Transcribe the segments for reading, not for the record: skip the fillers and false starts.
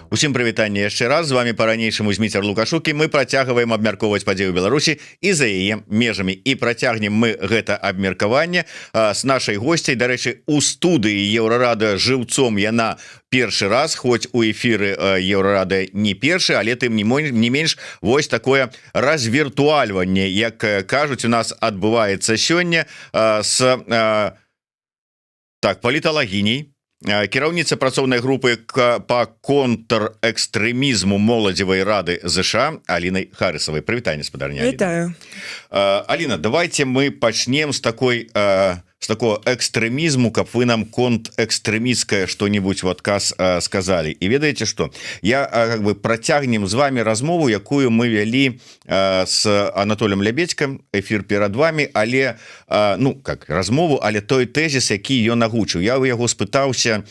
Усім прывітанне яшчэ раз, з вами па-ранейшаму Зміцер Лукашук, і мы працягваем абмяркоўваць падзею Беларусі і за яе межамі, і працягнем мы гэта абмеркаванне с нашай госцяй. Дарэчы, у студыі Еўрарада жыўцом яна першы раз, хоць у эфіры Еўрарада не першы, але тым не менш вось такое развіртуальванне, як кажуць, у нас адбываецца сёння с паліталагіняй, кіраўніца працоўнай групы по контрэкстрэмізму моладзевай рады ЗША Алінай Харысавай. Прывітанне, спадарня. Вітаю. Аліна, давайте мы пачнем с такого экстремизму, каб вы нам контэкстремистское что-нибудь в отказ сказали. И ведаете что? Я как бы протягнем с вами размову, якую мы вели с Анатолием Лябедьком, эфир перед вами, але, ну, как размову, але той тезис, які ён агучыў. Я у яго спытаўся,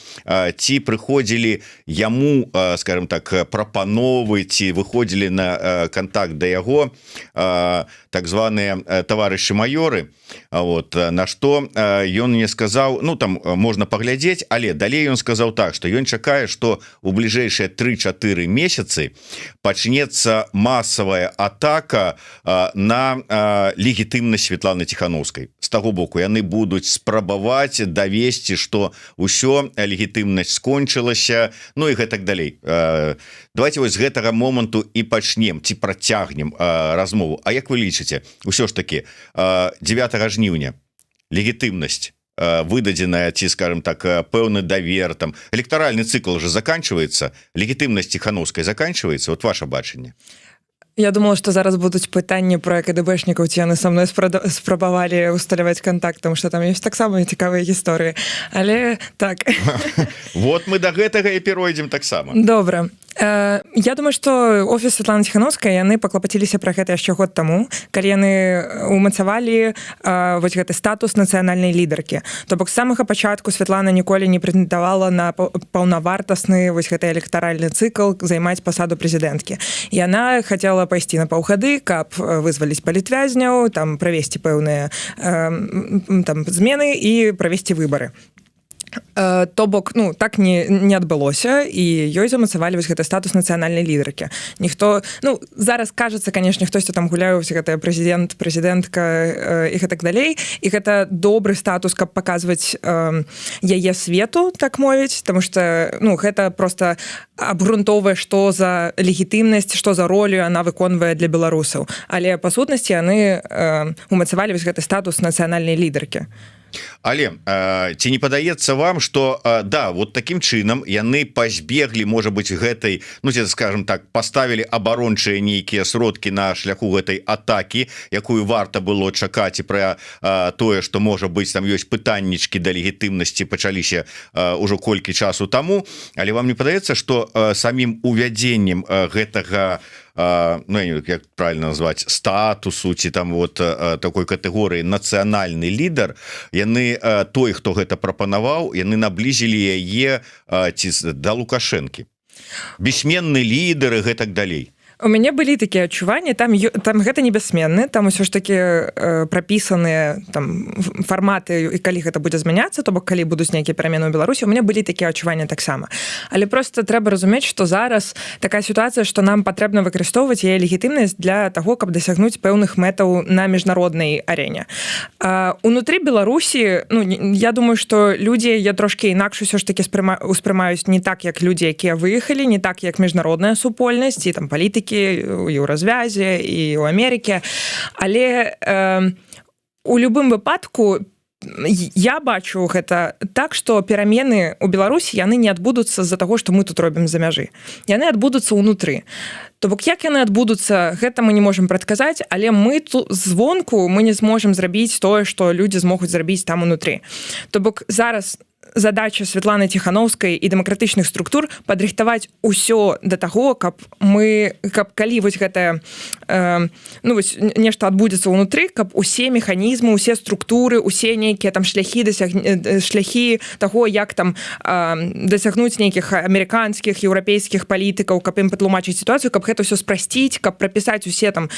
ці прыходзілі яму, скажем так, прапановы, ці выходзілі на контакт да яго так званыя таварышы маёры, вот, на што ён мне сказаў, ну там можна паглядзець, але далей ён сказаў так, што ён чакае, што у бліжэйшыя 3-4 месяцы пачнецца масавая атака на легітымнасць Светланы Тихановскай. З таго боку яны будуць спрабаваць давесці, што ўсё, легітымнасць скончылася, ну і гэтак далей. Давайте вось з гэтага моманту і пачнем, ці працягнем размову. А як вы лічыце, ўсё ж таки 9 жніўня легітымнасць выдадзеная, ці, скажем так, пэўны давер, там электаральны цикл уже заканчивается, легітымнасць Тихановскай заканчивается, вот ваше бачанне? Я думала, што зараз будуць пытанні пра КДБшнікаў, ці яны са мной спрабавалі усталяваць контакт, тому што там ёсць таксама цікавыя гісторыі. Але так. Вот мы да гэтага і перайдзем таксама. Добра. Я думаю, што офіс Светланы Тихановскай, яны паклапаціліся пра гэта яшчэ год таму, калі яны умацавалі вось гэты статус нацыянальнай лідаркі. То бок з самага пачатку Светлана ніколі не прэтэндавала на паўнавартасны вось гэты электаральны цыкл займаць пасаду прэзідэнткі. Яна хацела пайсці на паўгады, каб вызваліць палітвязняў, там правесці пэўныя там змены і правесці выбары. То бок, ну, так не адбылося, і ёй замацавалі вось гэты статус нацыянальнай лідаркі. Ніхто, ну, зараз кажацца, канешне, хтосьці там гуляе вось гэтая прэзідэнт, прэзідэнтка і гэтак далей, і гэта добры статус, каб паказваць яе свету, так мовіць, таму што, ну, гэта проста абгрунтоўвае, што за легітымнасць, што за ролю яна выконвае для беларусаў. Але па сутнасці яны умацавалі вось гэты статус нацыянальнай лідаркі. Але ці не падаецца вам, што да, вот таким чынам яны пазбеглі, можа быць, гэтай, ну, скажем так, паставілі абарончыя нейкія сродкі на шляху гэтай атакі, якую варта было чакаць, і пра тое, што можа быць, там ёсць пытаннічкі да легітымнасці пачаліся ўжо колькі часу таму, але вам не падаецца, што самім увядзеннем гэтага, ну, як правильно назваць, статусу, ці там вот такой катэгорыі нацыянальны лідар, яны, той, хто гэта прапанаваў, яны наблізілі яе ці да Лукашэнкі. Бессменны лідар і гэтак далей. У мяне былі такія адчуванні, там гэта не бессменны, там усё ж такі прапісаныя там фарматы, і калі гэта будзе змяняцца, то бок калі будуць нейкія перамены ў Беларусі, у мяне былі такія адчуванні таксама. Але просто трэба разумець, што зараз такая сітуацыя, што нам патрэбна выкарыстоўваць яе легітымнасць для таго, каб дасягнуць пэўных мэтаў на міжнароднай арэне. Унутры Беларусі, ну, я думаю, што людзі яе трошкі інакш усё ж такі успрымаюць не так, як людзі, якія выехалі, не так, як міжнародная супольнасць, і там палітыкі у Еўразвязе і ў Амерыке, але у любым выпадку я бачу гэта так, што перамены ў Беларусі яны не адбудуцца з-за таго, што мы тут робім за мяжы. Яны адбудуцца ўнутры. То бок як яны адбудуцца, гэта мы не можам прадказаць, але мы тут звонку мы не зможам зрабіць тое, што людзі змогуць зрабіць там унутры. То бок зараз задача Светланы Тихановскай і дэмакратычных структур падрыхтаваць усё да таго, каб калі вось гэтае ну вось нешта адбудзецца ўнутры, каб усе механізмы, усе структуры, усе нейкія там шляхі таго, як там дасягнуць нейкіх амерыканскіх, еўрапейскіх палітыкаў, каб ім патлумачыць сітуацыю, каб гэта ўсё спрасціць, каб прапісаць усе там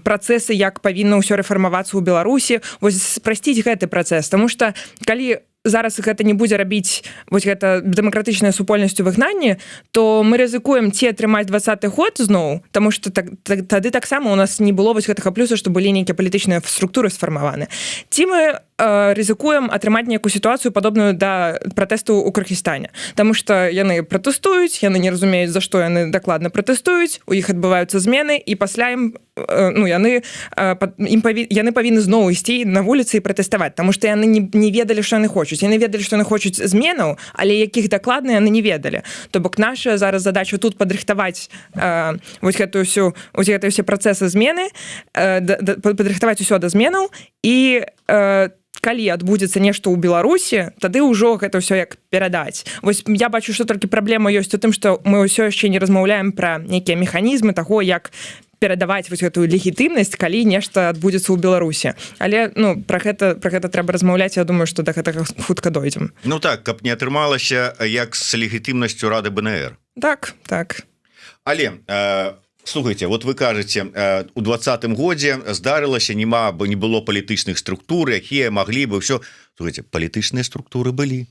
працэсы, як павінна ўсё рэфармавацца ў Беларусі, вось спрасціць гэты працэс, таму што калі зараз гэта не будзе рабіць вось гэта дэмакратычная супольнасць у выгнанні, то мы рызыкуем ці атрымаць 20-й год зноў, таму што тады таксама у нас не было вось гэтага плюса, што былі нейкія палітычныя структуры сфармаваны. Ці мы рызыкуем атрымаць нейкую сітуацыю падобную да пратэсту ў Кыргызстане, таму што яны пратэстуюць, яны не разумеюць, за што яны дакладна пратэстуюць, у іх адбываюцца змены, і пасля яны павінны зноў ісці на вуліцы і пратэставаць, таму што яны не ведалі, што яны хочуць. Яны ведалі, што яны хочуць зменаў, але якіх дакладна яны не ведалі. То бок наша зараз задача тут падрыхтаваць вось гэтыя ўсе працэсы змены, падрыхтаваць усё да зменаў, і калі адбудзецца нешта ў Беларусі, тады ўжо гэта ўсё як перадаць. Вось я бачу, што толькі праблема ёсць у тым, што мы ўсё яшчэ не размаўляем пра нейкія механізмы таго, як перадаваць вось гэтую легітымнасць, калі нешта адбудзецца ў Беларусі. Але пра гэта трэба размаўляць, я думаю, што да гэтага хутка дойдзем. Ну так, каб не атрымалася як з легітымнасцю Рады БНР. Так. Але слухайте, вот вы кажаце, у 20-м годзе здарылася, не было палітычных структур, якія маглі бы ўсё. Слухайте, палітычныя структуры былі.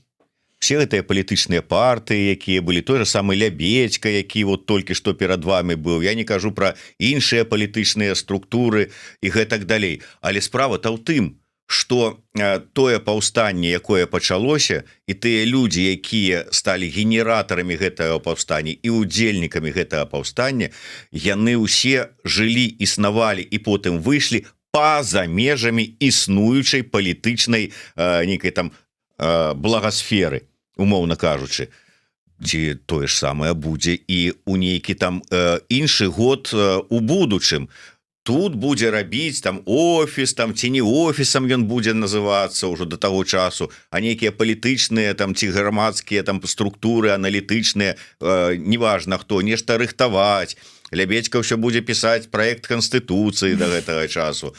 Все гэтыя палітычныя партыі, якія былі, той же самы Лябедзька, які вот толькі што перад вами быў. Я не кажу пра іншыя палітычныя структуры і гэтак далей. Але справа-то ў тым, што тое паўстанне, якое пачалося, і тыя людзі, якія сталі генератарамі гэтага паўстання і удзельнікамі гэтага паўстання, яны ўсе жылі, існавалі і потым выйшлі па-за межамі існуючай палітычнай нейкай там благасферы, умоўна кажучы. Ці тое ж самае будзе і ў нейкі там іншы год у будучым. Тут будзе рабіць там офіс, там ці не офісам ён будзе называцца ўжо да таго часу, а нейкія палітычныя там ці грамадскія там структуры аналітычныя, неважна хто, нешта рыхтаваць. Лябедзька ўсё будзе пісаць праект канстытуцыі да гэтага часу.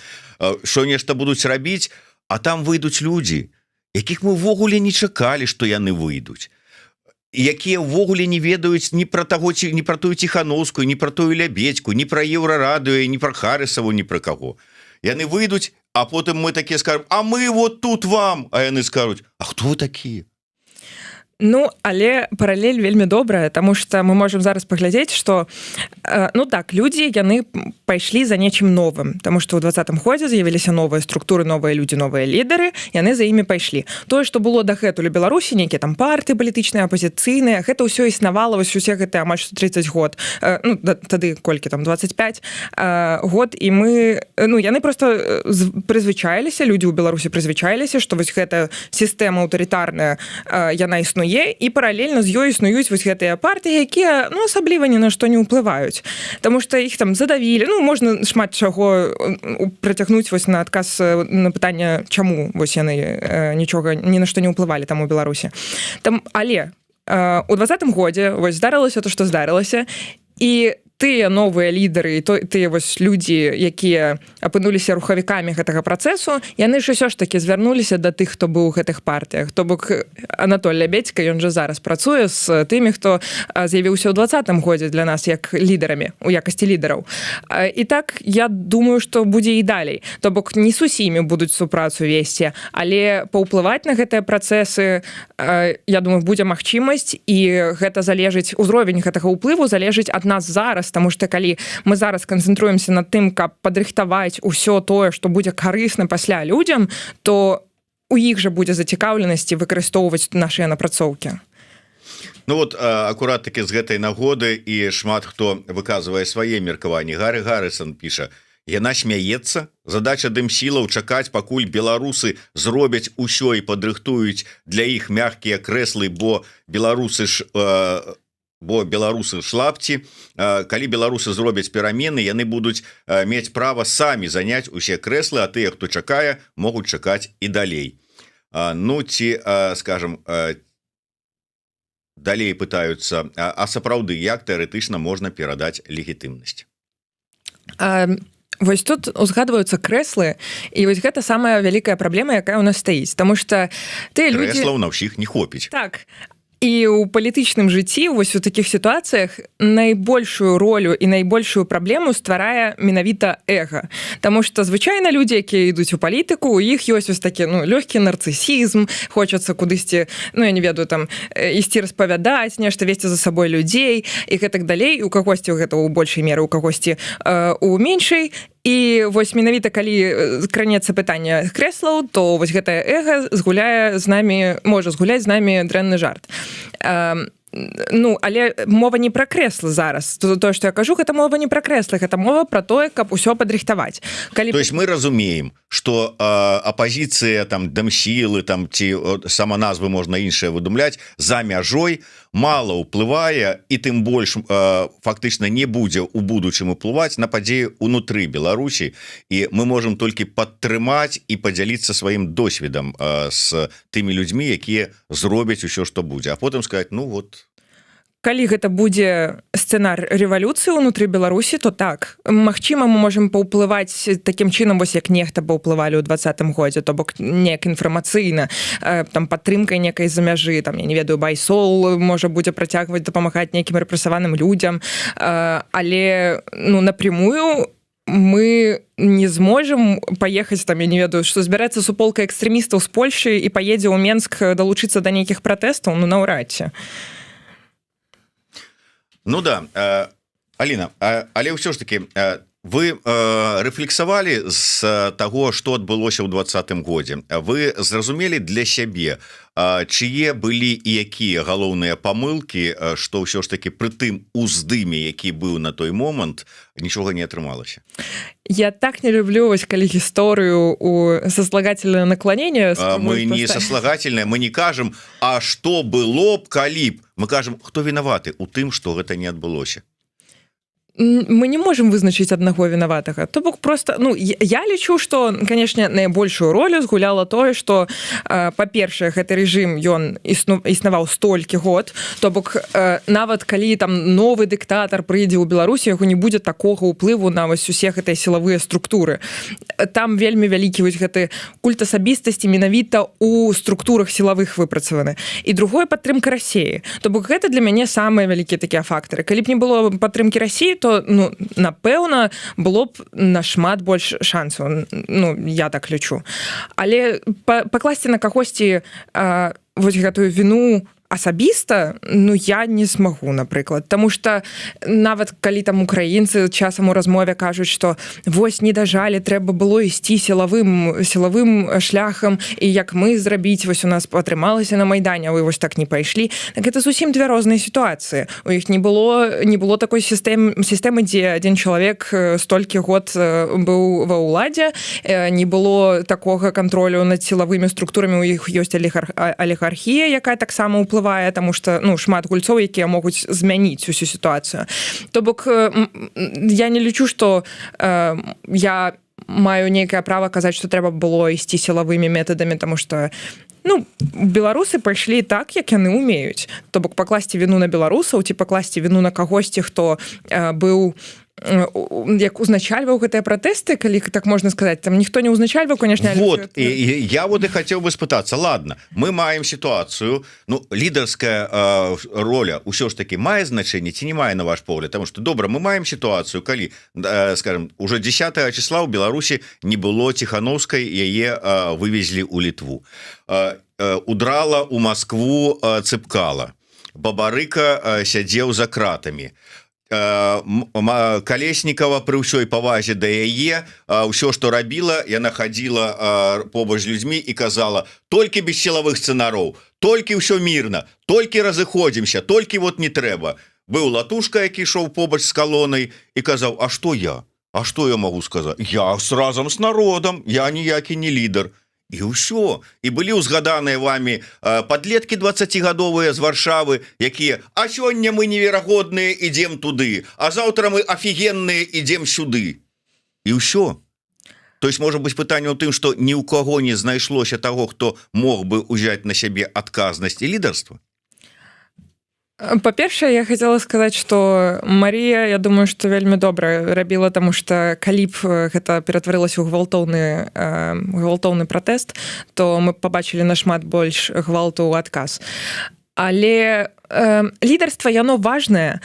Што нешта будуць рабіць, а там выйдуць людзі, якіх мы ўвогуле не чакалі, што яны выйдуць. Якія ўвогуле не ведаюць ні пра тую Ціхановскую, ні пра тую Лябедзьку, ні пра Еўрарадыё, ні пра Харысаву, ні пра каго. Яны выйдуць, а потым мы такія скажем: а мы вот тут вам, а яны скажуць: а хто вы такія? Але паралель вельмі добрая, таму што мы можам зараз паглядзець, што так, людзі, яны пайшлі за нечым новым, таму што ў 20-м годзе з'явіліся новыя структуры, новыя людзі, новыя лідары, яны за імі пайшлі. Тое, што было дагэтуль у Беларусі, нейкія там партыі палітычныя, апазіцыйныя, гэта ўсё існавала вось усе гэтыя амаль 30 год. Тады колькі там, 25 год, і яны проста прызвычаіліся, людзі ў Беларусі прызвычаіліся, што вось гэта сістэма аўтарытарная, яна існуе, і паралельна з ёй існуюць вось гэтыя партыі, якія асабліва ні на што не ўплываюць, таму што іх там задавілі. Можна шмат чаго працягнуць вось на адказ на пытанне, чаму вось яны нічога ні на што не ўплывалі там у Беларусі. Але у 20-м годзе вось здарылася то, што здарылася, і тыя новыя лідары, тыя вось людзі, якія апынуліся рухавікамі гэтага працэсу, яны ж усё ж такі звярнуліся да тых, хто быў у гэтых партыях. То бок Анатоль Лябедзька, ён жа зараз працуе з тымі, хто з'явіўся ў 20-м годзе для нас як лідарамі, у якасці лідараў. І так, я думаю, што будзе і далей. То бок не з усімі будуць супрацу весці, але паўплываць на гэтыя працэсы, я думаю, будзе магчымасць, і гэта залежыць, узровень гэтага ўплыву залежыць ад нас зараз, таму што калі мы зараз канцэнтруемся над тым, каб падрыхтаваць усё тое, што будзе карысна пасля людзям, то у іх жа будзе зацікаўленасці выкарыстоўваць нашыя напрацоўкі. Акурат такі з гэтай нагоды і шмат хто выказвае свае меркаванні. Гары Гаррысон піша: яна смяецца, задача дымсілаў чакаць, пакуль беларусы зробяць усё і падрыхтуюць для іх мягкія крэслы, бо беларусы шлапці. Калі беларусы зробяць перамены, яны будуць мець права самі заняць усе крэслы, а тыя, хто чакае, могуць чакаць і далей. Скажем, далей пытаюцца, а сапраўды, як тэарэтычна можна перадаць легітымнасць? Вось тут узгадваюцца крэслы, і вось гэта самая вялікая праблема, якая ў нас стаіць, таму што тыя людзі... Крэслаў на ўсіх не хопіць. Так. І ў палітычным жыцці вось у такіх сітуацыях найбольшую ролю і найбольшую праблему стварае менавіта эга. Таму што звычайна людзі, якія ідуць у палітыку, у іх ёсць вось такі лёгкі нарцысізм, хочацца кудысьці, я не ведаю, там ісці распавядаць, нешта весці за сабой людзей і гэтак далей. У кагосьці гэта ў большай меры, у кагосьці у меншай. І вось менавіта калі кранецца пытанне крэслаў, то вось гэтае эга можа згуляць з намі дрэнны жарт. Але мова не пра крэслы зараз. Тое, што я кажу, гэта мова не пра крэслы, гэта мова пра тое, каб усё падрыхтаваць. То есть мы разумеем, што апазіцыя там дамсілы там ці саманазвы можна іншае выдумляць за мяжой мала ўплывае і тым больш фактычна не будзе ў будучым уплываць на падзеі ўнутры Беларусі, і мы можам толькі падтрымаць і падзяліцца сваім досведам з тымі людзьмі, якія зробяць усё, што будзе, а потым сказаць, калі гэта будзе сцэнар рэвалюцыі ўнутры Беларусі, то так, магчыма, мы можам паўплываць такім чынам, вось як нехта паўплывалі ў 20-м годзе, то бок неяк інфармацыйна, там падтрымкай некай за мяжы, там я не ведаю, байсол можа будзе працягваць дапамагаць нейкім рэпрэсаваным людзям, але напрямую мы не зможам паехаць там, я не ведаю, што збярацца суполка экстрэмістаў з Польшы і паедзе ў Менск далучыцца да нейкіх пратэстаў, наўрад ці. Аліна, але ўсё ж таки вы рэфлексавалі з таго, што адбылося ў 20-м годзе. Вы зразумелі для сябе, чые былі і якія галоўныя памылкі, што ўсё ж таки пры тым уздыме, які быў на той момант, нічога не атрымалася? Я так не люблю, вось калі гісторыю у саслагательное наклонение. Мы не саслагательное, мы не кажам, а што было б, калі б. Мы кажам, хто вінаваты у тым, што гэта не адбылося. Мы не можем вызначыць аднаго вінаватага. То бок просто, я лічу, што, канешне, найбольшую ролю згуляла тое, што, па-першае, гэты рэжым, ён існаваў столькі год, то бок нават калі там новы дыктатар прыйдзе ў Беларусі, яго не будзе такога ўплыву на вось усе гэтыя сілавыя структуры. Там вельмі вялікі вось гэты культ асабістасці менавіта ў структурах сілавых выпрацаваны. І другое, падтрымка Расіі. То бок гэта для мяне самыя вялікія такія фактары. Калі б не было падтрымкі Расіі, то, напэўна, было б нашмат больш шансаў. Я так лічу. Але пакласці на кагосьці вось гэтую віну асабіста, я не смагу, напрыклад. Таму што нават калі там украінцы часам у размове кажуць, што вось не дажалі, трэба было ісці сілавым шляхам, і як мы зрабіць, вось у нас атрымалася на Майдане, а вы вось так не пайшлі. Так гэта зусім две розныя сітуацыі. У іх не было такой сістэмы, дзе адзін чалавек столькі год быў ва ўладзе, не было такога кантролю над сілавымі структурамі, у іх ёсць алігархія, якая таксама ўплывае, таму што шмат гульцоў, якія могуць змяніць усю сітуацыю. То бок я не лічу, што я маю нейкае права казаць, што трэба было ісці сілавымі метадамі, таму што беларусы пайшлі так, як яны ўмеюць. То бок пакласці віну на беларусаў ці пакласці віну на кагосьці, хто быў як узначальваў гэтыя пратэсты, калі так можна сказаць, там ніхто не узначальваў, конечно. Вот, я вот и хотел бы спытацца, ладно, мы маем ситуацию, лідарская роля ўсё ж таки мае значэнне ці не мае, на ваш погляд, потому что добра, мы маем ситуацию, калі, скажем, уже 10 числа ў Беларусі не было Ціхановскай, яе вывезлі ў Літву, удрала у Москву Цыпкала, Бабарыка сядзеў за кратамі, Калеснікава пры ўсёй павазе да яе ўсё, што рабіла, яна хадзіла побач з людзьмі і казала: толькі без сілавых сцэнароў, толькі ўсё мірна, толькі разыходзімся, толькі вот не трэба. Быў Латушка, які ішоў побач з калонай і казаў: а што я? А што я магу сказаць? Я разам з народам, я ніякі не лідар. І ўсё. І былі ўзгаданыя вамі падлеткі 20гадовыя з Варшавы, якія: а сёння мы неверагодныя, ідзем туды, а заўтра мы афігенныя, ідзем сюды. І ўсё. То есть, можа быць, пытанне ў тым, што ні ў каго не знайшлося таго, хто мог бы ўзяць на сябе адказнасць і лідарства? Па-першае, я хацела сказаць, што Марія, я думаю, што вельмі добра рабіла, таму што калі б гэта ператварылася ў гвалтоўны пратэст, то мы пабачылі нашмат больш гвалту ў адказ. Але лідарства яно важнае.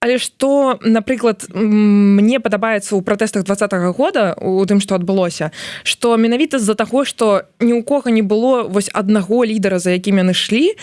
Але што, напрыклад, мне падабаецца ў пратэстах 2020 года у тым, што адбылося, што менавіта з-за таго, што ні ў кога не было вось аднаго лідара, за якім яны шлі,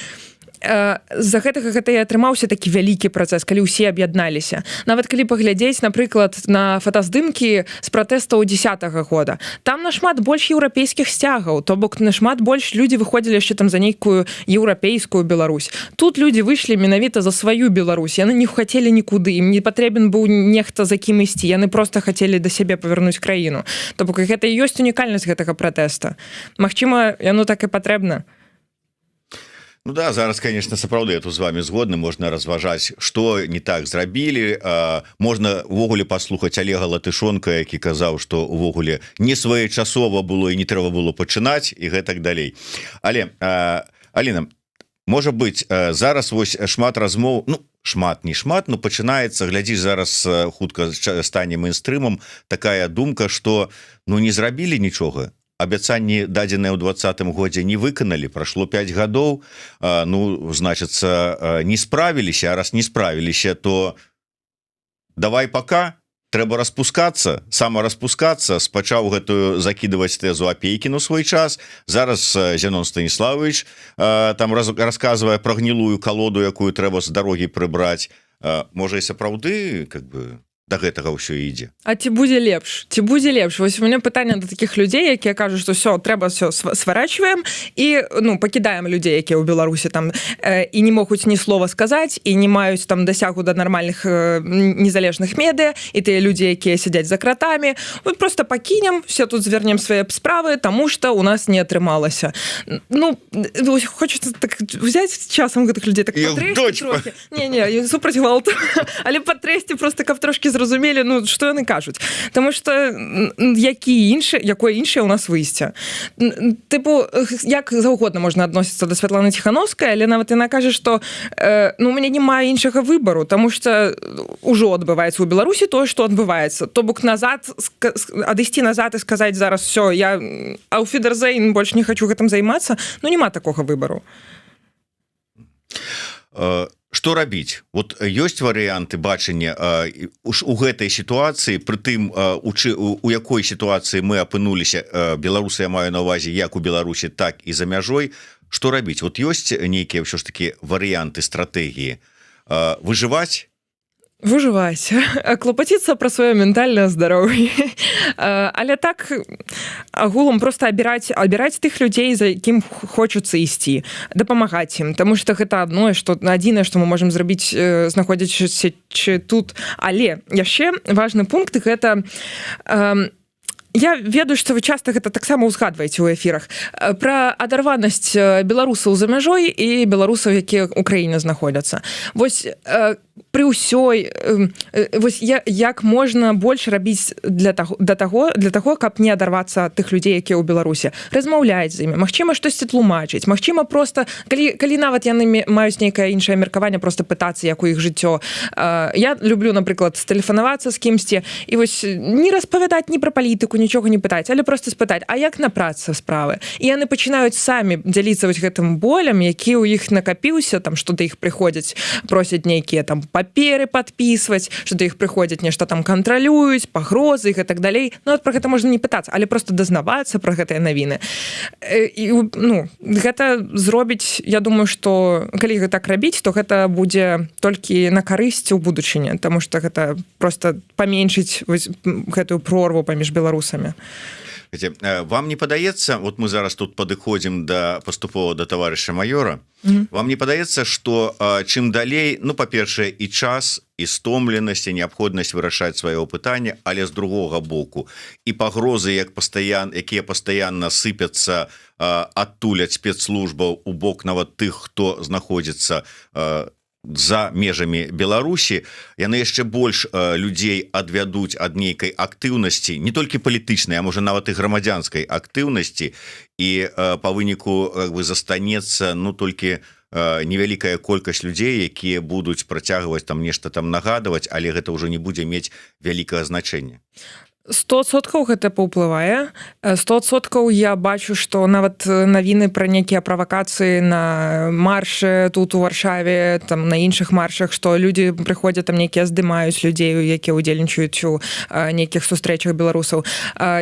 з-за гэтага гэта і атрымаўся такі вялікі працэс, калі ўсе аб'ядналіся. Нават калі паглядзець, напрыклад, на фотаздымкі з пратэстаў 10-го года, там нашмат больш еўрапейскіх сцягаў, то бок нашмат больш людзі выходзілі яшчэ там за нейкую еўрапейскую Беларусь. Тут людзі выйшлі менавіта за сваю Беларусь, яны не хацелі нікуды, ім не патрэбен быў нехта за кім ісці, яны проста хацелі да сябе павярнуць краіну. То бок гэта і ёсць унікальнасць гэтага пратэста. Магчыма, яно так і патрэбна. Ну да, зараз, конечно, сапраўды я тут з вами згодны, можна разважаць, што не так зрабілі, можна увогуле паслухаць Олега Латышонка, які казаў, што увогуле не своечасова было і не трэба было пачынаць і гэтак далей. Але, Аліна, можа быць, зараз вось шмат размоў, ну, шмат, не шмат, но пачынаецца, глядзіш, зараз хутка стане мейнстрымам такая думка, што ну не зрабілі нічога, абяцанні дадзеныя ў 2020 годзе не выканалі, прашло 5 гадоў, ну, значыцца, не справіліся, а раз не справіліся, то давай пока, трэба распускацца, самараспускацца, спачаў гэтую закідываць тэзу Апейкіну свой час, зараз Зенон Станіславович там расказвае пра гнілую калоду, якую трэба з дарогі прыбраць. Можа і сапраўды, как бы, да гэтага ўсё ідзе. А ці будзе лепш? Ці будзе лепш? Вось у мяне пытанне да такіх людзей, якія кажуць, што ўсё, трэба ўсё сварачваем і, ну, пакідаем людзей, якія ў Беларусі там і не могуць ні слова сказаць, і не маюць там дасягу да нармальных незалежных медыа, і тыя людзі, якія сядзяць за кратамі. Мы просто пакінем, все тут звернем свае справы, таму што у нас не атрымалася. Ну, хочацца так взяць часам гэтых людзей, так патрэсці трохі. Не, супраць гвалту. Але патрэсці просто, каб трошкі зразумелі, ну, што яны кажуць. Таму што якое іншае ў нас выйсце. Тыпу, як заўгодна можна адносіцца да Святланы Ціхановскай, але нават яна кажа, што ну, у мяне няма іншага выбару, таму што ўжо адбываецца ў Беларусі тое, што адбываецца. То бок назад, адысці назад і сказаць зараз все, я ауфідерзейн, больш не хочу гэтым займацца, ну, няма такога выбару. Што рабіць? Вот ёсць варыянты бачання у гэтай сітуацыі, пры тым, у якой сітуацыі мы апынуліся, беларусы, я маю на ўвазе, як у Беларусі, так і за мяжой. Што рабіць? Вот ёсць нейкія ўсё ж такі варыянты, стратэгіі? Выжываць? Выжываць, клопаціцца пра сваё ментальнае здароўе. Але так агулам проста абіраць тых людзей, за якім хочацца ісці, дапамагаць ім, таму што гэта адное, адзінае, што мы можам зрабіць, знаходзячыся тут. Але яшчэ важны пункт гэта я ведаю, што вы часта гэта таксама ўзгадваеце ў эфірах пра адарванасць беларусаў за мяжой і беларусаў, якія ў краіне знаходзяцца. Вось пры ўсёй, вось як можна больш рабіць для таго, каб не адарвацца ад тых людзей, якія ў Беларусі, размаўляць з імі, магчыма, штосьці тлумачыць, магчыма, проста, калі нават яны маюць нейкае іншае меркаванне, проста пытацца, як у іх жыццё. Я люблю, напрыклад, стэлефанавацца з кімсьці і вось не распавядаць ні пра палітыку, нічога не пытаць, але проста спытаць, а як на працы справы? І яны пачынаюць самі дзяліцца вось гэтым болем, які ў іх накапіўся, там, што да іх прыходзяць, просяць нейкія там паперы падпісваць, што да іх прыходзяць нешта там кантралююць, пагрозы і так далей. Ну, про гэта можна не пытацца, але проста дазнавацца пра гэтыя навіны. І, ну, гэта зробіць, я думаю, што калі гэта так рабіць, то гэта будзе толькі на карысць у будучыні, таму што гэта проста паменшыць гэтую прорву паміж беларусамі. Вам не падаецца, вот мы зараз тут падыходзім паступова да таварыша майора, вам не падаецца, што чым далей, ну, па-першае, і час, і стомленасць, і неабходнасць вырашаць сваё пытанне, але з другога боку і пагрозы, якія пастаянна сыпяцца адтуль ад спецслужбаў у бок нават тых, хто знаходзіцца за межамі Беларусі, яны яшчэ больш людзей адвядуць ад нейкай актыўнасці, не толькі палітычнай, а можа нават і грамадзянскай актыўнасці, і па выніку застанецца, ну, толькі невялікая колькасць людзей, якія будуць працягваць там нешта там нагадваць, але гэта ўжо не будзе мець вялікага значэння. 100% гэта паўплывае. 100% я бачу, што нават навіны пра нейкія правакацыі на маршы тут у Варшаве, там на іншых маршах, што людзі прыходзяць там нейкія здымаюць людзей, якія ўдзельнічаюць у нейкіх сустрэчах беларусаў,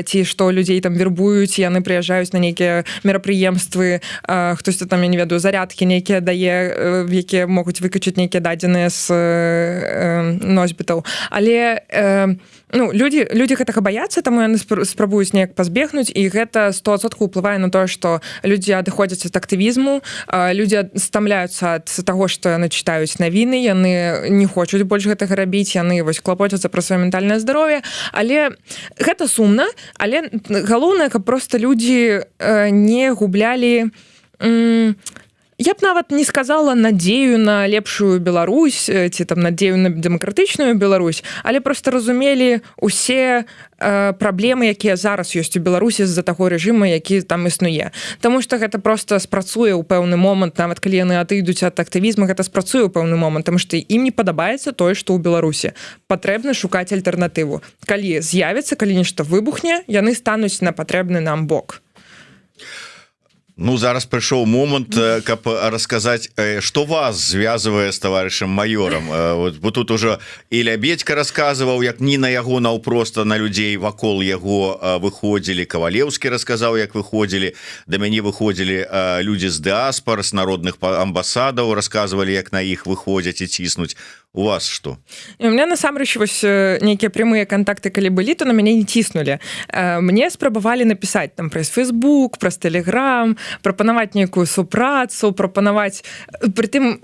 ці што людзей там вербуюць, яны прыязджаюць на нейкія мерапрыемствы, хтосьці там, я не ведаю, зарядкі нейкія дае, якія могуць выкачаць нейкія дадзеныя з носьбітаў. Але людзі гэтага баяцца, таму яны спрабуюць неяк пазбегнуць, і гэта 100% ўплывае на тое, што людзі адыходзяць ад актывізму, людзі стамляюцца ад таго, што яны чытаюць навіны, яны не хочуць больш гэтага рабіць, яны вось клапоцяцца пра сваё ментальнае здароўе, але гэта сумна, але галоўнае, каб проста людзі не гублялі я б нават не сказала надзею на лепшую Беларусь ці там надзею на дэмакратычную Беларусь, але просто разумелі усе праблемы, якія зараз ёсць у Беларусі з-за таго рэжыма, які там існуе. Таму што гэта просто спрацуе ў пэўны момант, нават калі яны адыдуць ад актывізму, гэта спрацуе ў пэўны момант, таму што ім не падабаецца тое, што ў Беларусі. Патрэбна шукаць альтэрнатыву. Калі з'явіцца, калі нешта выбухне, яны стануць на патрэбны нам бок. Ну, зараз прыйшоў момант, каб расказаць, што вас звязвае з таварышам маёрам. Бо тут ужо і Лябедька расказваў, як не на яго наўпроста на людзей вакол яго выходзілі. Кавалеўскі расказаў, як выходзілі. Да мяне выходзілі людзі з дыаспар, з народных амбасадаў, расказвалі, як на іх выходзяць і ціснуць. У вас што? У меня насамрэч вось нейкія прямыя кантакты, калі былі, то на мяне не ціснулі. Мне спрабавалі напісаць там праз Facebook, праз Telegram, прапанаваць нейкую супрацу, прапанаваць... Прытым,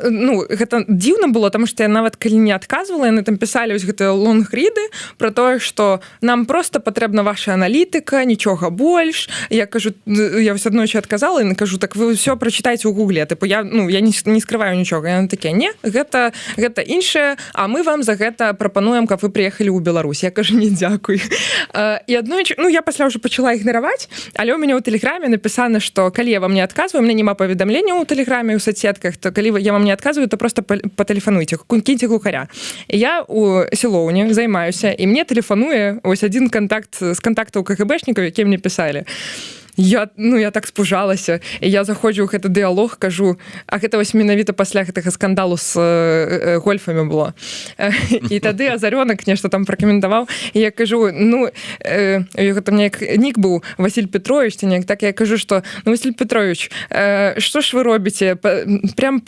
гэта дзіўна было, таму што я нават калі не адказвала, яны там пісалі вось гэтыя лонгріды пра тое, што нам проста патрэбна ваша аналітыка, нічога больш. Я кажу, я вось аднойчы адказала і кажу, так вы ўсё прачытайце ў Гугле. Тыпу, я не скрываю нічога. Яны такія, не, гэта іншае, а мы вам за гэта прапануем, каб вы прыехалі ў Беларусь. Я кажу, не дзякуй. І аднойчы, я пасля ўжо пачала ігнараваць, але ў мяне ў Тэлеграме напісана, што калі я вам не адказваю, у меня няма паведамлення ў Тэлеграме, у соцсетках, то калі я вам не адказваю, то просто патэлефануйце, кіньце глухаря. Я ў Сілоўні займаюся, і мне тэлефануе вось адзін контакт з контактаў КГБшнікаў, якія мне пісалі. Я так спужалася, і я заходжу ў гэты дыалог, кажу, а гэта вось менавіта пасля гэтага скандалу з гольфамі было. І тады Азарёнак нешта там пракаментаваў, і я кажу, гэта мне нік быў Васіль Петрович, ці неяк так, я кажу, што, Васіль Петрович, што ж вы робіце? Прям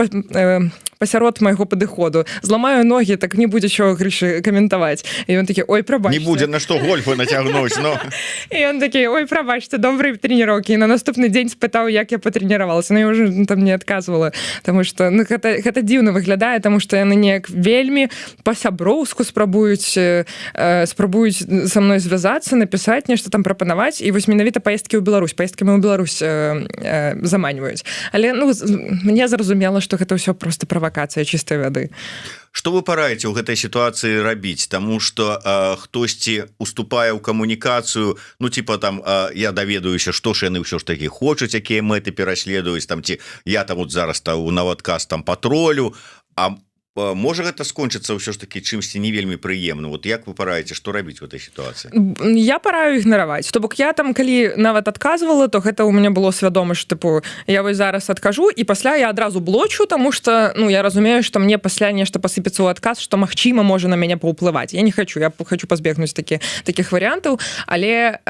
пасярод майго падыходу. Зламаю ногі, так не будзе чого Грышы каментаваць. І ён такі, ой, прабачце. Не будзе на што гольфы нацягнуць, но... І ён такі, ой, прабачце, добрый тренировки. І на наступны дзень спытаў, як я патрэніравалася. Я ўжо там не адказвала, таму што гэта дзіўна выглядае, таму што яны неяк вельмі па-сяброўску спрабуюць са мной звязацца, напісаць нешта там прапанаваць, і вось менавіта паездкі ў Беларусь. Паездкамі ў Беларусь заманьваюць. Але мне зразумела, што гэта ўсё проста правакацыя чыстай вады. Што вы параіце ў гэтай сітуацыі рабіць? Таму што хтосьці уступае ў камунікацыю, там я даведаюся, што ж яны ўсё ж такі хочуць, якія мэты пераследуюць, там ці я там зараз навадказ там патролю, а можа гэта скончыцца ўсё ж такі чымсьці не вельмі прыемна. Вот як вы параіце, што рабіць у этой сітуацыі? Я параю ігнараваць. То бок я там калі нават адказвала, то гэта ў мяне было свядома, што я вось зараз адкажу, і пасля я адразу блочу, таму што я разумею, што мне пасля нешта пасыпецца ў адказ, што магчыма можа на мяне паўплываць. Я не хочу, я хочу пазбегнуць такіх варыянтаў, але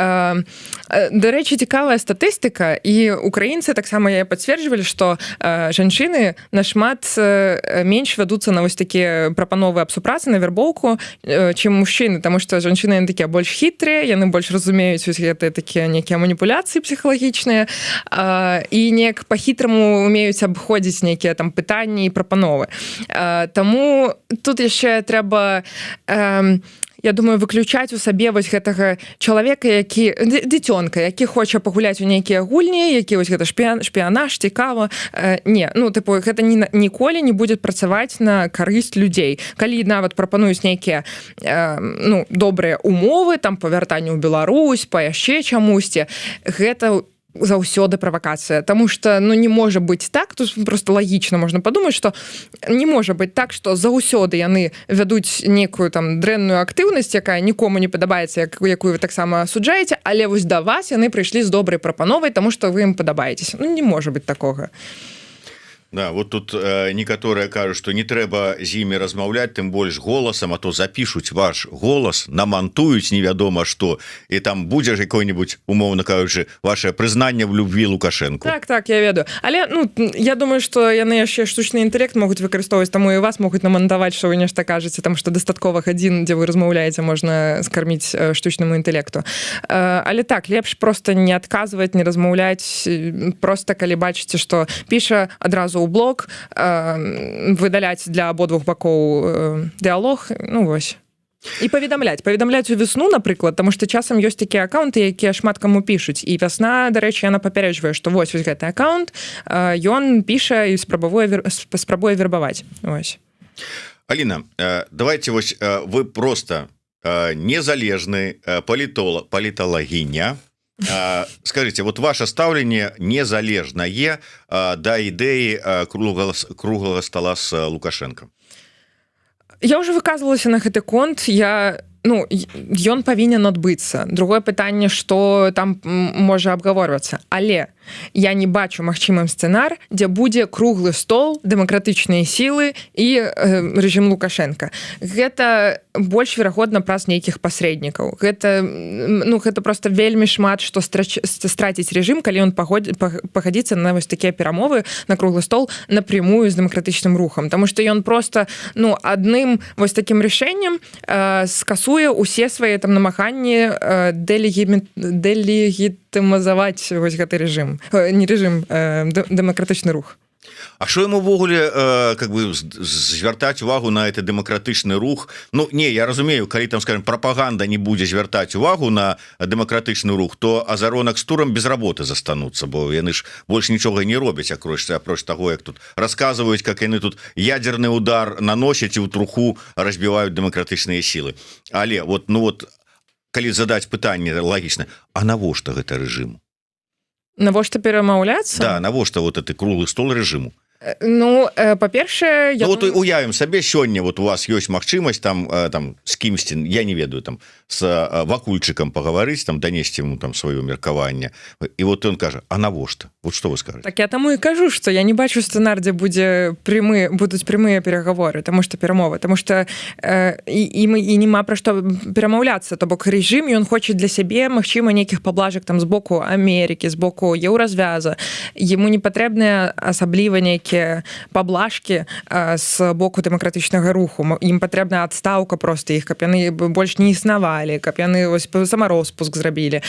дарэчы, цікавая статыстыка, і украінцы таксама яе пацверджвалі, што жанчыны нашмат менш вядуцца на вось такія прапановы аб супрацы, на вербоўку, чым мужчыны, таму што жанчыны яны такія больш хітрыя, яны больш разумеюць вось гэтыя такія нейкія маніпуляцыі псіхалагічныя і неяк па-хітраму умеюць абходзіць нейкія там пытанні і прапановы. Таму тут яшчэ трэба я думаю, выключаць у сабе вось гэтага чалавека, дзіцёнка, які хоча пагуляць у нейкія гульні, які вось гэта шпіянаж, цікава. Не, гэта ніколі не будзе працаваць на карысць людзей. Калі нават прапануюць нейкія добрыя умовы, там па вяртанню ў Беларусь, па яшчэ чамусьці, гэта заўсёды правакацыя, тому что ну не можа быць так, тут просто лагічна можна падумаць, што не можа быць так, што заўсёды яны вядуць некую там дрэнную актыўнасць, якая нікому не падабаецца, якую вы таксама асуджаеце, але вось да вас яны прыйшлі з добрай прапановай, таму што вы ім падабаецеся. Ну не можа быць такога. Да, вот тут некаторыя кажуць, што не трэба з імі размаўляць, тым больш голасам, а то запішуць ваш голас, намантуюць невядома што, і там будзе ж якой-нибудь, умоўна кажучы, ваше прызнанне в любві Лукашэнку. Так, я ведаю. Але ну, я думаю, што яны яшчэ штучны інтэлект могуць выкарыстоўваць, таму і вас могуць намантаваць, што вы нешта кажаце, там што дастаткова гадзін, дзе вы размаўляеце, можна скарміць штучнаму інтэлекту. Але так, лепш проста не адказваць, не размаўляць, проста калі бачыце, што піша адразу ў блог, выдаляць для абодвух бакоў дыалог, ну вось. І паведамляць у весну, напрыклад, таму што часам ёсць такія аккаунты, якія шмат каму пішуць, і вясна, дарэчы, яна папярэджвае, што вось гэты аккаунт, ён піша і спрабуе вербаваць. Вось. Аліна, давайте вось вы просто незалежны паліталагіня. Скажите, вот ваше стаўленне незалежнае да ідэі круглага стола с Лукашенко? Я уже выказывалася на гэты конт, ён павінен адбыцца. Другое пытанне, што там можа абгаворвацца. Але я не бачу магчымым сцэнар, дзе будзе круглы стол, дэмакратычныя сілы і рэжым Лукашенко. Гэта больш верагодна праз нейкіх пасрэднікаў. Гэта просто вельмі шмат, што страціць рэжым, калі ён пагадзіцца на вось такія перамовы на круглы стол напрямую з дэмакратычным рухам. Таму што ён просто адным вось такім рашэннем скасуе усе свае там намаганні дэлегітымазаваць вось гэты рэжым. Не рэжым, дэмакратычны рух. А що йому ввогуле как бы звяртаць увагу на это дэмакратычны рух? Ну не, я разумею, калі там, скажем, прапаганда не будзе звяртаць увагу на дэмакратычны рух, то Азаронак з Турам без работы застануцца, бо яны ж больш нічога не робяць, апроч таго, як тут расказваюць, как яны тут ядерны удар наносяць і ў труху разбіваюць дэмакратычныя сілы. Але калі задаць пытанне лагічна, а навошта гэта рэжыму? Навошта перамаўляцца? Да, навошта вот это круглы стол рэжыму? Ну, па-першае, вот уявім сабе сёння, вот у вас ёсць магчымасць там з кімсьці, я не ведаю, там с вакульчыкам пагаварыць, там данесці ему там сваё меркаванне. І вот ён кажа, а навошта? Вот што вы скажаце? Так я таму і кажу, што я не бачу сцэнар, дзе будуць прямыя перагаворы, таму што перамовы, таму што і нема пра што перамаўляцца, то бок рэжым, ён хоча для сябе, магчыма, нейкіх паблажак там з боку Амерыкі, з боку еўразвяза. Яму не патрэбныя асабліва нейкія паблажкі з боку дэмакратычнага руху. Ім патрэбна адстаўка проста іх, каб яны больш не існавалі, каб яны самароспуск зрабілі.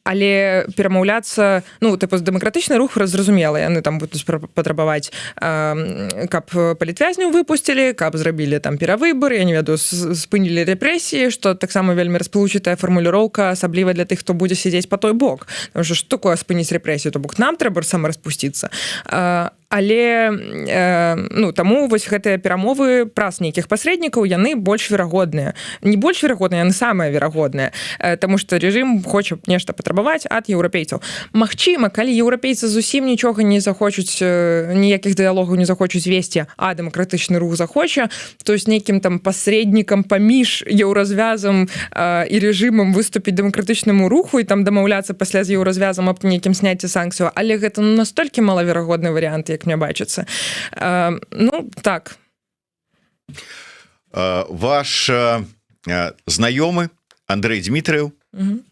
Але перамаўляцца, з дэмакратычны рух зразумела, яны там будуць патрабаваць, каб палітвязняў выпусцілі, каб зрабілі там перавыбары, я не ведаю, спынілі рэпрэсіі, што таксама вельмі расплыўчатая фармуліроўка, асабліва для тых, хто будзе сядзець па той бок. Тому што такое спыніць рэпрэсію, то бок нам трэба самараспусціцца. Але таму вось гэтыя перамовы праз нейкіх пасрэднікаў, яны больш верагодныя. Не больш верагодныя, яны самыя верагодныя, таму што рэжым хоча нешта патрабаваць ад еўрапейцаў. Магчыма, калі еўрапейцы зусім нічога не захочуць, ніякіх дыялогаў не захочуць весці, а дэмакратычны рух захоча, то з нейкім там пасрэднікам паміж еўразвязам і рэжымам выступіць дэмакратычнаму руху і там дамаўляцца пасля з еўразвязам аб нейкім сняцці санкцыяў, але гэта настолькі малаверагодны варыянт, як мне бачыцца. Так. Ваш знаёмы Андрэй Дмітрыеў,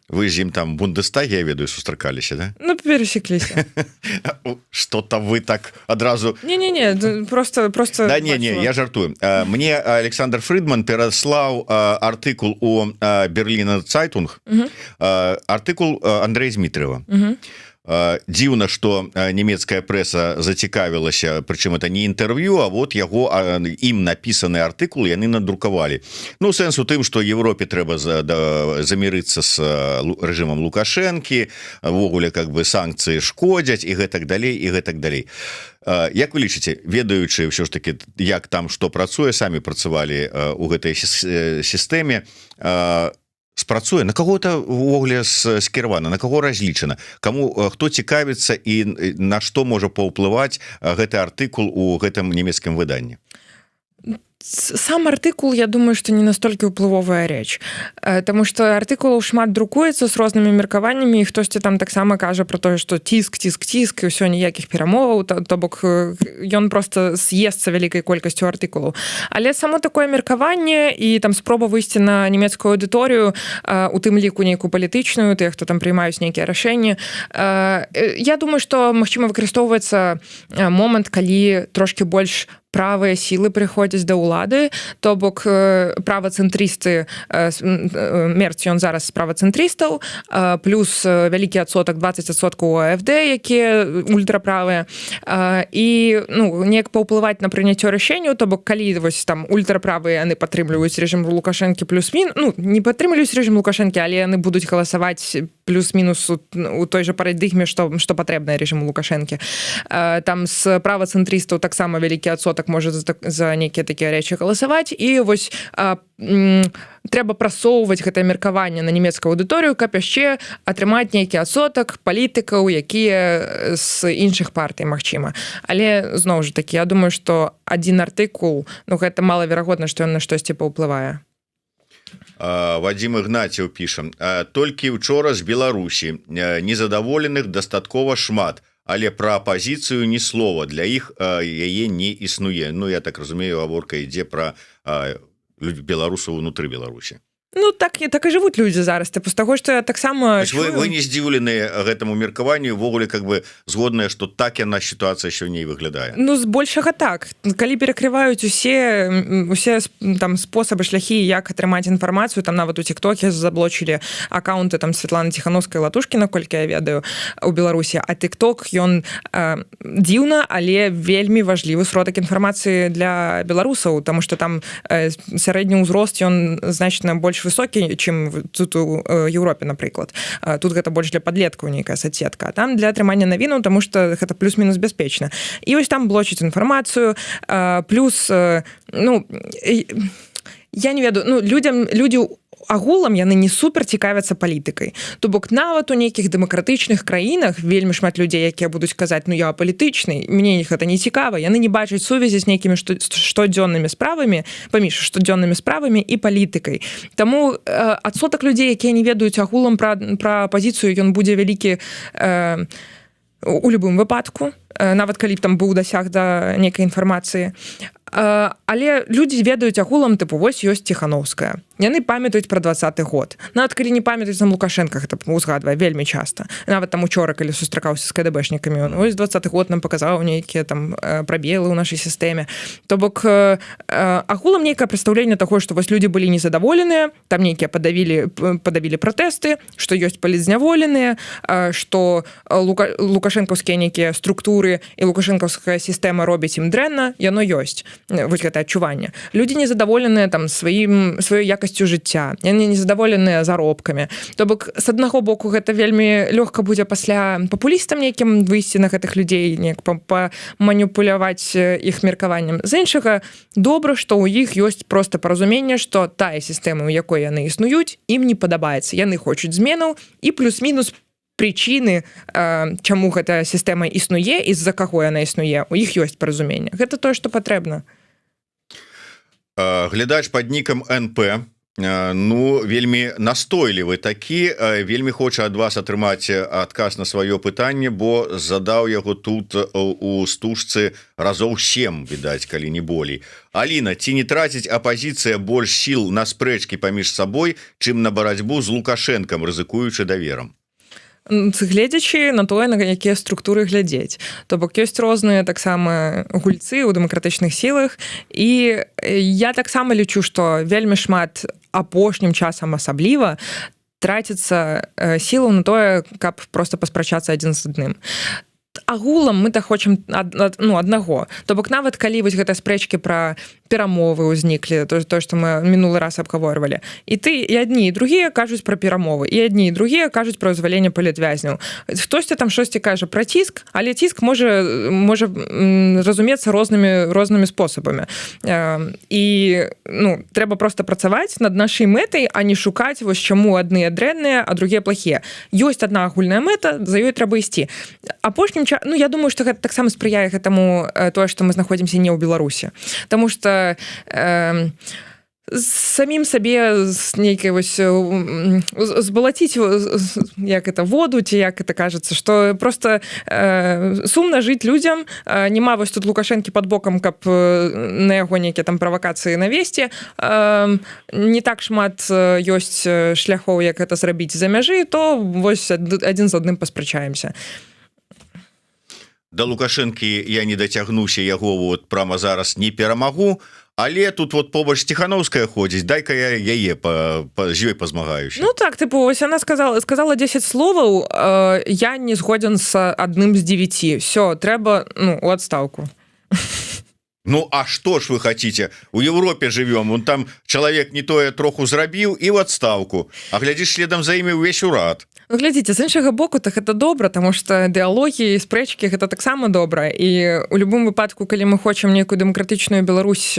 вы з ім там в Бундестаге, я ведаю, сустракаліся, да? Перасекліся. Что-то вы так адразу... Не, просто... Да, не, я жартую. Мне Александр Фридман пераслаў артыкул у Берліна Цайтунг, артыкул Андрэя Дмітрыева. Дзіўна, што нямецкая прэса зацікавілася, прычым это не інтэрв'ю, а вот яго ім напісаны артыкул яны надрукавалі. Сэнс у тым, што Европе трэба замірыцца з рэжымам Лукашэнкі, ввогуле как бы санкцыі шкодзяць і гэтак далей, і гэтак далей. Як вы лічыце, ведаючы ўсё ж таки, як там што працуе, самі працавалі ў гэтай сістэме, спрацуе, на каго-то увогуле скіравана, на каго разлічана, хто цікавіцца і на што можа паўплываць гэты артыкул у гэтым нямецкім выданні? Сам артыкул, я думаю, што не настолькі ўплывовая рэч, таму што артыкулаў шмат друкуецца з рознымі меркаваннямі, і хтосьці там таксама кажа про тое, што ціск, і ўсё, ніякіх перамоваў, то бок ён проста з'есца вялікай колькасцю артыкулаў. Але само такое меркаванне і там спроба выйсці на нямецкую аўдыторыю, у тым ліку нейкую палітычную, тыя, хто там прыймаюць нейкія рашэнні, я думаю, што, магчыма, выкарыстоўваецца момант, калі трошкі больш правыя сілы прыходзяць да ўлады, то бок правацэнтрысты, Мерц, ён зараз з правацэнтрыстаў, плюс вялікі адсотак, 20% у АФД, якія ультраправыя, і неяк паўплываць на прыняццё рашэнняў, то бок калі вось там ультраправыя, яны падтрымліваюць рэжым Лукашэнкі плюс-мінус, не падтрымліваюць рэжым Лукашэнкі, але яны будуць галасаваць плюс-мінус у той жа парадыгме, што патрэбна рэжыму Лукашэнкі. Там з правацэнтрыстаў таксама вялікі адсотак можа за нейкія такія рэчы галасаваць, і вось трэба прасоўваць гэтае меркаванне на нямецкую аўдыторыю, каб яшчэ атрымаць нейкі адсотак палітыкаў, якія з іншых партый, магчыма. Але, зноў жа такі, я думаю, што адзін артыкул, гэта малаверагодна, што ён на штосьці паўплывае. Вадзім Ігнацьеў піша: толькі учора з Беларусі незадаволеных дастаткова шмат, але пра апазіцыю ні слова, для іх яе не існуе. Я так разумею, гаворка ідзе пра беларусаў унутры Беларусі. Так і жывуць людзі зараз, з таго, што я таксама... Вы не здзіўленыя гэтаму меркаванню, увогуле згодныя, што так яна сітуацыя сёння і выглядае? Збольшага так. Калі перакрываюць усе там спосабы, шляхі, як атрымаць інфармацыю, там нават у тиктоке заблочылі аккаунты там Святланы Ціхановскай, Латушкі, наколькі я ведаю, у Беларусі, а тикток, ён дзіўна, але вельмі важлівы сродак інфармацыі для беларусаў, таму што там сярэдні ўзрост, ён значна больш высокі, чым тут у Еўропе, напрыклад. Тут гэта больш для падлеткаў нейкая соцсетка, а там для атрымання навінаў, таму што гэта плюс-мінус бяспечна. І вось там блочыць інфармацыю, плюс, я не ведаю, людзі агулам яны не супер цікавяцца палітыкай. То бок нават у нейкіх дэмакратычных краінах вельмі шмат людзей, якія будуць казаць, я апалітычны, мне гэта не цікава, яны не бачаць сувязі з нейкімі штодзённымі справамі, паміж штодзённымі справамі і палітыкай. Таму адсотак людзей, якія не ведаюць агулам пра апазіцыю, ён будзе вялікі у любым выпадку, нават калі б там быў дасяг да нейкай інфармацыі. Але людзі ведаюць агулам, вось ёсць Ціхановская. Яны памятаюць пра 20-й год. Нават калі не памятаюць там Лукашенка, гэта узгадвае вельмі часта. Нават там учора, калі сустракаўся з КДБшнікамі, ось 20-й год нам паказаў нейкія там прабелы ў нашай сістэме. То бок агулам нейкае прадстаўленне таго, што вось людзі былі незадаволеныя, там нейкія падавілі пратэсты, што ёсць палітзняволеныя, што лукашэнкаўскія нейкія структуры і лукашэнкаўская сістэма робіць ім дрэнна, яно ёсць. Вось гэта адчуванне. Людзі незадаволеныя там сваёй якасцю жыцця, яны незадаволеныя заробкамі. То бок, з аднаго боку, гэта вельмі лёгка будзе пасля папулістам нейкім выйсці на гэтых людзей, неяк паманіпуляваць іх меркаваннем. З іншага, добра, што ў іх ёсць проста паразуменне, што тая сістэма, у якой яны існуюць, ім не падабаецца. Яны хочуць зменаў і плюс-мінус прычыны, чаму гэтая сістэма існуе і з-за каго яна існуе. У іх ёсць паразуменне. Гэта тое, што патрэбна. Глядач пад нікам НП, вельмі настойлівы такі, вельмі хоча ад вас атрымаць адказ на сваё пытанне, бо задаў яго тут у стужцы разоў 7, відаць, калі не болей. Аліна, ці не траціць апазіцыя больш сіл на спрэчкі паміж сабой, чым на барацьбу з Лукашэнкам, рызыкуючы даверам? Гледзячы на тое, на якія структуры глядзець. То бок ёсць розныя таксама гульцы ў дэмакратычных сілах, і я таксама лічу, што вельмі шмат апошнім часам асабліва траціцца сілаў на тое, каб проста паспрачацца адзін з адным. агулам мы-то хочам аднаго. То бок нават калі вось гэта спрэчкі пра перамовы ўзніклі, то што мы мінулы раз абгаворвалі. І адні і другія кажуць пра перамовы, і адні і другія кажуць пра вызваленне палітвязняў. Хтосьці там штосьці кажа пра ціск, але ціск можа разумецца рознымі спосабамі. І трэба проста працаваць над нашай мэтай, а не шукаць вось чаму адныя дрэнныя, а другія плохія. Ёсць адна агульная мэта, за ёй трэба ісці. Апошнім часам, я думаю, што гэта таксама спрыяе гэтаму тое, што мы знаходзімся не ў Беларусі. Таму што самім сабе нейкай вось збалаціць як это воду, ці як это кажацца, што просто сумна жыць людзям, нема вось тут Лукашэнкі пад бокам, каб на яго нейкія там правакацыі навесці, не так шмат ёсць шляхоў, як гэта зрабіць за мяжы, то вось адзін з адным паспрачаемся. Да Лукашэнкі я не дацягнуся, яго вот прямо зараз не перамагу, але тут вот побач Тихановская ходзіць, дай-ка я яе з ёй пазмагаюся. Так, вось она сказала 10 словаў, я не згодзін з адным з 9. Всё, трэба у адстаўку. А что ж вы хотите? У Европе живем, вон там человек не тое троху зрабіў і в адстаўку, а глядзіш следам за імі ўвесь урад. Глядзіце, з іншага боку, так гэта добра, таму што дыалогі і спрэчкі гэта таксама добра. І у любым выпадку, калі мы хочам нейкую дэмакратычную Беларусь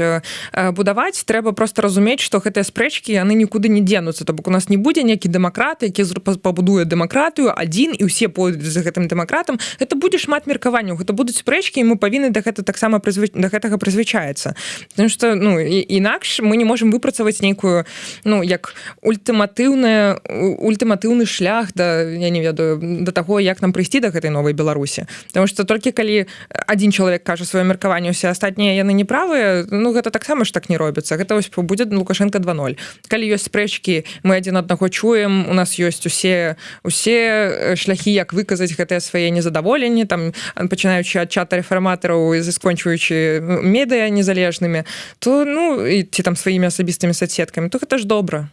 будаваць, трэба проста разумець, што гэтыя спрэчкі яны нікуды не дзенуцца. То бок у нас не будзе нейкі дэмакрат, які пабудуе дэмакратыю адзін і ўсе пойдуць за гэтым дэмакратам. Гэта будзе шмат меркаванняў, гэта будуць спрэчкі, і мы павінны да гэтага прызвычаецца. Таму што інакш мы не можам выпрацаваць нейкую як ультыматыўны шлях я не ведаю, да таго, як нам прыйсці да гэтай новай Беларусі. Таму што толькі калі адзін чалавек кажа сваё меркаванне, усе астатнія яны неправыя, гэта таксама ж так не робіцца. Гэта вось будзе Лукашенко 2.0. Калі ёсць спрэчкі, мы адзін аднаго чуем, у нас ёсць усе шляхі, як выказаць гэтыя свае незадаволенні, там пачынаючы ад чата рэфарматараў і скончваючы медыа незалежнымі, то ці там сваімі асабістымі соцсеткамі, то гэта ж добра.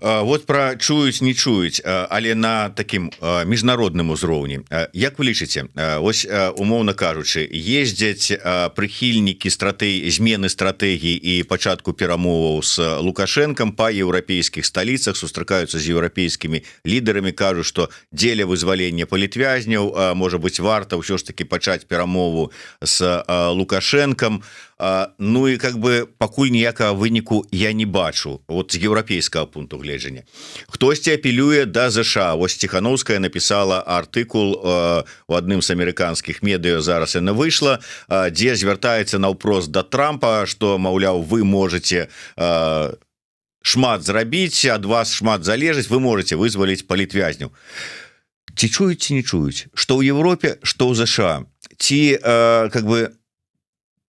Вот пра чуюць, не чуюць, але на такім міжнародным узроўні. Як вы лічыце, ось умоўна кажучы, ездзяць прыхільнікі змены стратэгіі і пачатку перамоваў з Лукашэнкам па еўрапейскіх сталіцах, сустракаюцца з еўрапейскімі лідарамі, кажуць, што дзеля вызвалення палітвязняў, можа быць, варта ўсё ж таки пачаць перамову з Лукашэнкам. І пакуль ніякага выніку я не бачу вот з еўрапейскага пункту гледжання. Хтосьці апелюе да ЗША. Вось Тихановская написала артыкул у адным з амерыканскіх медыа, зараз яна выйшла, дзе звяртаецца наўпрост да Трампа, што, маўляў, вы можете шмат зрабіць, ад вас шмат залежыць, вы можете вызваліць палітвязняў. Ці чуюць, ці не чуюць? Што ў Европе, што ў ЗША? Ці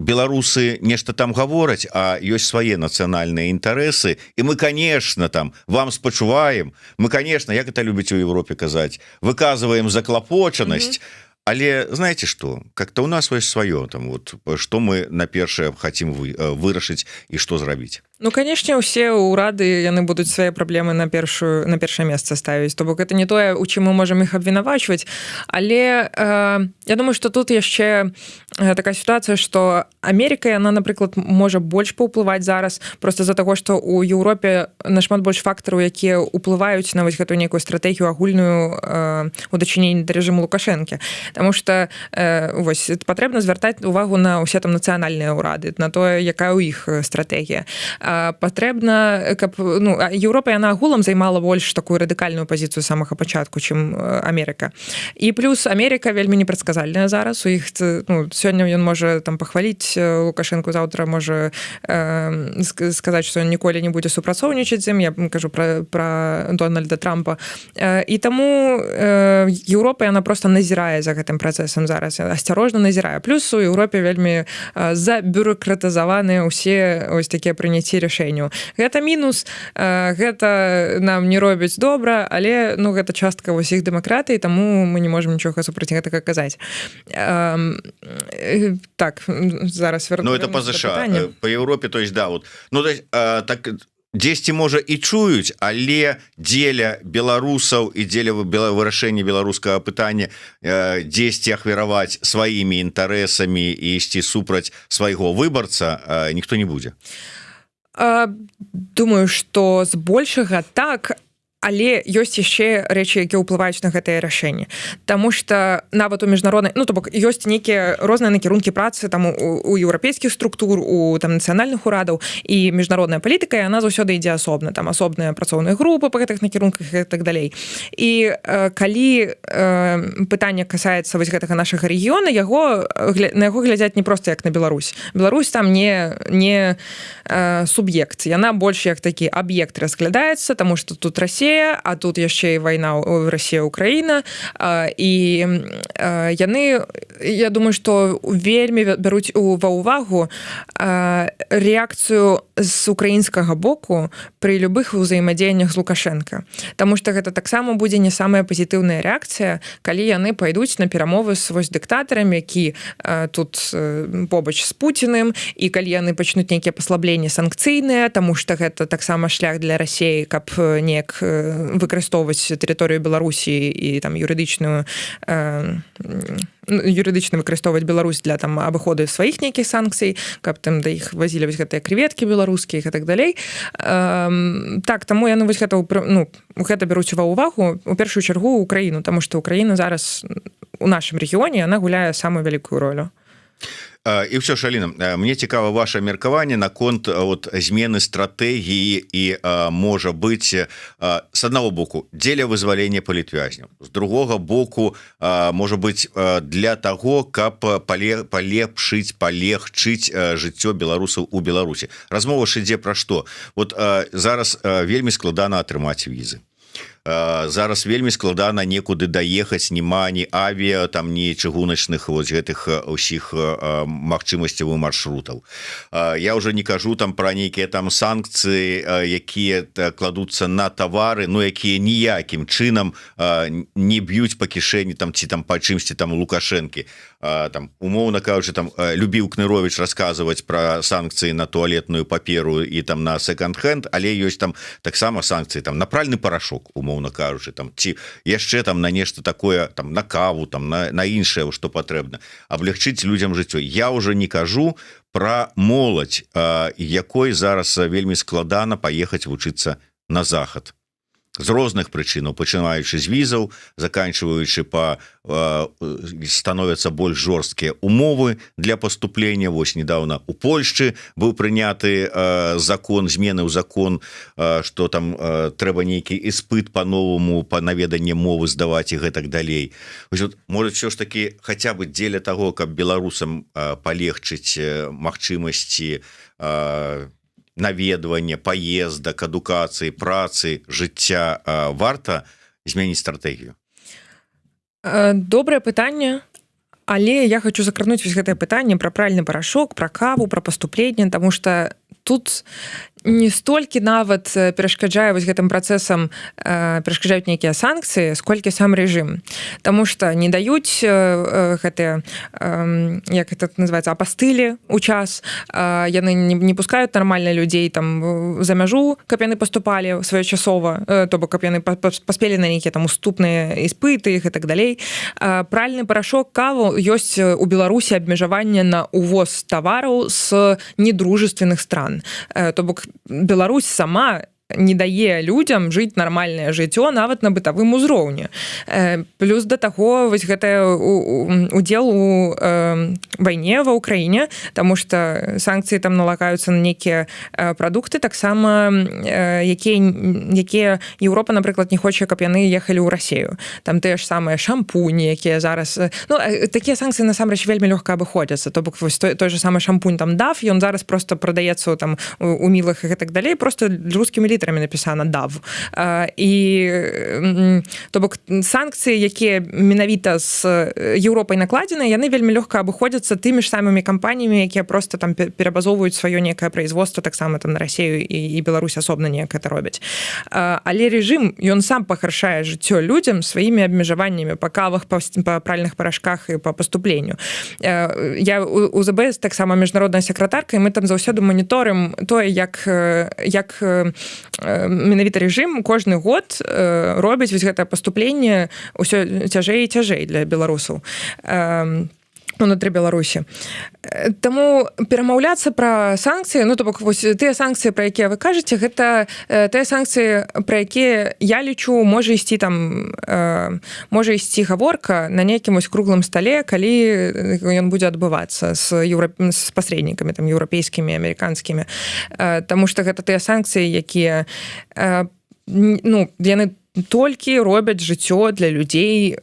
беларусы нешта там гавораць, а ёсць свае нацыянальныя інтарэсы, і мы, конечно, там вам спачуваем, мы, конечно, як это любіць у Европе казаць, выказваем заклапочанасць, але знаете что, как-то у нас ёсць сваё, там вот што мы на першае хацім вырашыць і што зрабіць. Канешне, усе ўрады яны будуць свае праблемы на першае месца ставіць. То бок гэта не тое, у чым мы можам іх абвінавачваць, але я думаю, што тут яшчэ такая сітуацыя, што Амерыка, яна, напрыклад, можа больш паўплываць зараз просто з-за таго, што ў Еўропе нашмат больш фактараў, якія ўплываюць на вось гэтую нейкую стратэгію агульную у дачыненні да рэжыму Лукашэнкі. Таму што вось патрэбна звяртаць увагу на ўсе там нацыянальныя ўрады, на тое, якая ў іх стратэгія. Патрэбна, каб Еўропа яна агулам займала больш такую радыкальную пазіцыю з самага пачатку, чым Амерыка. І плюс Амерыка вельмі непрадказальная зараз. У іх сёння ён можа там пахваліць Лукашэнку, заўтра можа сказаць, што ніколі не будзе супрацоўнічаць з ім. Я кажу пра Дональда Трампа. І таму Еўропа яна проста назірае за гэтым працэсам зараз, асцярожна назірае. Плюс у Еўропе вельмі забюракратызаваныя ўсе ось такія прыняцці рашэнняў. Гэта мінус, гэта нам не робіць добра, але гэта частка ўсіх дэмакратый, таму мы не можам нічога супраць гэтага казаць. Так, зараз вернусь. Это по ЗША, по Европе, то есть, да, вот. Так дзесьці можа і чуюць, але дзеля беларусаў і дзеля вырашэння беларускага пытання дзесьці ахвяраваць сваімі інтарэсамі і ісці супраць свайго выбарца ніхто не будзе. Думаю, што збольшага так, але ёсць яшчэ рэчы, якія ўплываюць на гэтае рашэнне. Таму што нават у міжнароднай, то бок ёсць нейкія розныя накірункі працы там у еўрапейскіх структур, у там нацыянальных урадаў, і міжнародная палітыка, і яна заўсёды ідзе асобна, там асобныя працоўныя групы па гэтых накірунках і так далей. І калі пытанне касаецца вось гэтага нашага рэгіёна, на яго глядзяць не проста як на Беларусь. Беларусь там не суб'ект, яна больш як такі аб'ект разглядаецца, таму што тут Расія, а тут яшчэ і вайна Расія-Украіна, і яны, я думаю, што вельмі бяруць ва ўвагу рэакцыю з украінскага боку пры любых узаемадзеяннях з Лукашенко. Таму што гэта таксама будзе не самая пазітыўная рэакцыя, калі яны пайдуць на перамовы з вось дыктатарам, які тут побач з Пуціным, і калі яны пачнуць нейкія паслабленні санкцыйныя, таму што гэта таксама шлях для Расіі, каб неяк выкарыстоўваць тэрыторыю Беларусі і там юрыдычна выкарыстоўваць Беларусь для там абыходу сваіх нейкіх санкцый, каб там да іх вазілі вось гэтыя крэветкі беларускія і так далей. Так, таму яны вось гэта бяруць ва ўвагу у першую чаргу Украіну, таму што Украіна зараз у нашым рэгіёне яна гуляе самую вялікую ролю. І ўсё ж, Аліна, мне цікава ваше меркаванне наконт змены стратэгіі і можа быць з аднаго боку дзеля вызвалення палітвязняў, з другога боку можа быць для таго, каб палегчыць жыццё беларусаў у Беларусі. Размова ж ідзе пра што? Вот зараз вельмі складана атрымаць візы. Зараз вельмі складана некуды даехаць, нема ні авіа, там ні чыгуначных вось гэтых усіх магчымасцяў і маршрутаў. Я ўжо не кажу там пра нейкія там санкцыі, якія кладуцца на тавары, якія ніякім чынам не б'юць па кішэні там ці там па чымсьці там Лукашэнкі. Там умоўна кажучы, там любіў Кныровіч расказваць пра санкцыі на туалетную паперу і там на секонд-хенд, але ёсць там таксама санкцыі там на пральны парашок, умоўна кажучы, там ці яшчэ там на нешта такое, там на каву, там на іншае, што патрэбна, аблягчыць людзям жыццё. Я ўжо не кажу пра моладзь, якой зараз вельмі складана паехаць вучыцца на захад. З розных прычынаў, пачынаючы з візаў, заканчваючы становяцца больш жорсткія умовы для паступлення. Вось недавно у Польшчы быў прыняты закон, змены ў закон, што там трэба нейкі іспыт па-новаму па наведанне мовы здаваць і гэтак далей. Можа, ўсё ж такі хаця бы дзеля таго, каб беларусам палегчыць магчымасці наведвання, паездак, адукацыі, працы, жыцця, варта змяніць стратэгію? Добрае пытанне, але я хочу закрануць вось гэтае пытанне пра пральны парашок, пра каву, пра паступленне, таму што тут не столькі нават перашкаджае вось гэтым працэсам, перашкаджаюць нейкія санкцыі, сколькі сам рэжым. Таму што не даюць гэтыя, як это называецца, апастылі ў час, яны не пускаюць нармальна людзей там за мяжу, каб яны паступалі своечасова, то бок каб яны паспелі на нейкія там уступныя іспыты і так далей. Пральны парашок, каву, ёсць у Беларусі абмежаванне на увоз тавараў з недружественных стран. То бок Беларусь сама не дае людзям жыць нармальнае жыццё нават на бытавым узроўні. Плюс да таго вось гэта удзел у вайне ва ўкраіне, таму што санкцыі там налагаюцца на нейкія прадукты, таксама якія Еўропа, напрыклад, не хоча, каб яны ехалі ў Расію. Там тыя ж самыя шампуні, якія зараз... такія санкцыі насамрэч вельмі лёгка абыходзяцца. То бок вось той же самы шампунь там DAF, ён зараз проста прадаецца там у мілах і гэтак далей, проста рускім элітам літарамі напісана DAV. І то бок санкцыі, якія менавіта з Еўропай накладзены, яны вельмі лёгка абыходзяцца тымі ж самымі кампаніямі, якія просто там перабазоўваюць сваё некае производство таксама там на Расію і Беларусь асобна неяк это робяць. Але рэжым, ён сам пахаршае жыццё людзям сваімі абмежаваннямі па кавах, па пральных парашках і па паступленню. Я у ЗБС таксама міжнародная сакратарка, і мы там заўсёды маніторым тое, як менавіта рэжым кожны год робіць вось гэтае паступленне ўсё цяжэй і цяжэй для беларусаў унутры Беларусі. Таму перамаўляцца пра санкцыі, ну то бок вось тыя санкцыі, пра якія вы кажаце, гэта тыя санкцыі, пра якія я лічу, можа ісці гаворка на нейкім вось круглым стале, калі ён будзе адбывацца з пасрэднікамі там еўрапейскімі, амерыканскімі. Таму што гэта тыя санкцыі, якія ну, яны толькі робяць жыццё для людзей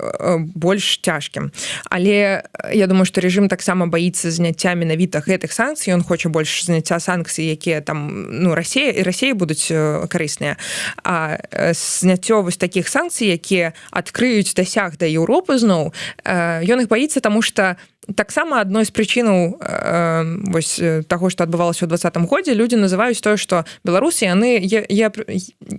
больш цяжкім. Але я думаю, што рэжым таксама баіцца зняцця менавіта гэтых санкцый, ён хоча больш зняцця санкцый, якія там, ну, Расіі будуць карысныя. А зняццё вось такіх санкцый, якія адкрыюць дасяг да Еўропы зноў, ён іх баіцца, таму што таксама адной з прычынаў вось таго, што адбывалася ў 2020 годзе, людзі называюць тое, што беларусы яны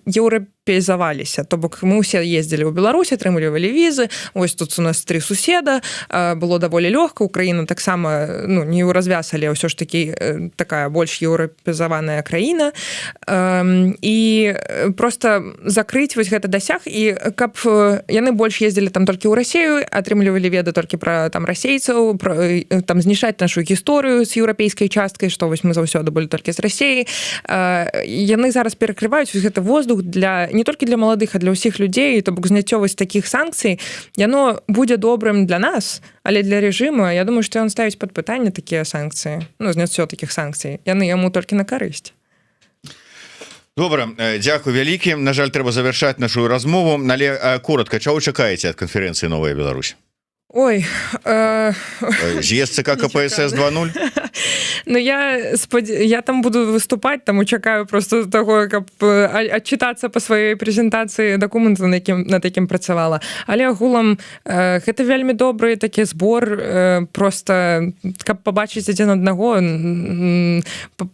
еўрапеізаваліся. То бок мы ўсе ездзілі ў Беларусь, атрымлівалі візы, вось тут у нас 3 суседа, было даволі лёгка, Украіна таксама, ну, не ў развяз, але ўсё ж такі такая больш еўрапеізаваная краіна. І проста закрыць вось гэты дасяг, і каб яны больш ездзілі там толькі ў Расію, атрымлівалі веды толькі пра там расейцаў, там знішаць нашу гісторыю з еўрапейскай часткай, што вось мы заўсёды былі толькі з Расіі. Яны зараз перакрываюць гэты воздух для не толькі для маладых, а для ўсіх людзей, то бок зняццё вось такіх санкцый, яно будзе добрым для нас, але для рэжыму, я думаю, што ён ставіць пад пытанне такія санкцыі, ну, зняццё такіх санкцый, яны яму толькі на карысць. Добра, дзякуй вялікі. На жаль, трэба завяршаць нашу размову, але коротка, чаго чакаеце ад канферэнцыі «Новая Беларусь»? Ой, з'езд ЦК КПСС 2.0? Ну, я там буду выступаць, таму чакаю просто таго, каб адчытацца па сваёй прэзентацыі дакументу, над якім працавала. Але агулам гэта вельмі добры такі збор, просто каб пабачыць адзін аднаго,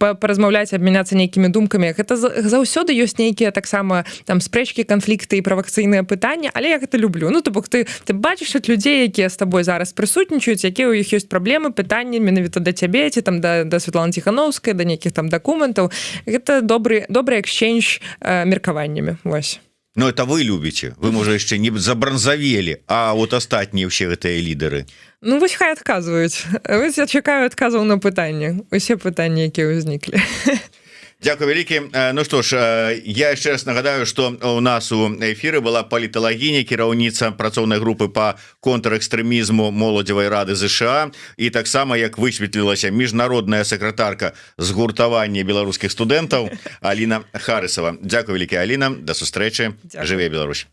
паразмаўляць, абмяняцца нейкімі думкамі. Гэта заўсёды ёсць нейкія таксама там спрэчкі, канфлікты і правакцыйныя пытанні, але я гэта люблю. Ну, то бок ты бачыш ад людзей, якія з табой зараз прысутнічаюць, якія ў іх ёсць праблемы, пытанні менавіта да цябе, ці там да Святланы Ціхановскай, да нейкіх там дакументаў. Гэта добры эксчейндж меркаваннямі. Вось. Ну, это вы любіце. Вы, можа, яшчэ не забранзавелі, а вот астатнія ўсе гэтыя лідары. Ну, вось хай адказваюць. Вось я чакаю адказаў на пытанні. Усе пытанні, якія ўзніклі. Дякую вялікі. Ну што ж, я яшчэ раз нагадаю, што у нас у эфіры была паліталагіня, кіраўніца працоўнай групы па контрэкстрэмізму моладзевай рады ЗША, і таксама, як высветлілася, міжнародная сакратарка згуртавання беларускіх студэнтаў Аліна Харысава. Дякую вялікі, Аліна. Да сустрэчы. Жыве Беларусь.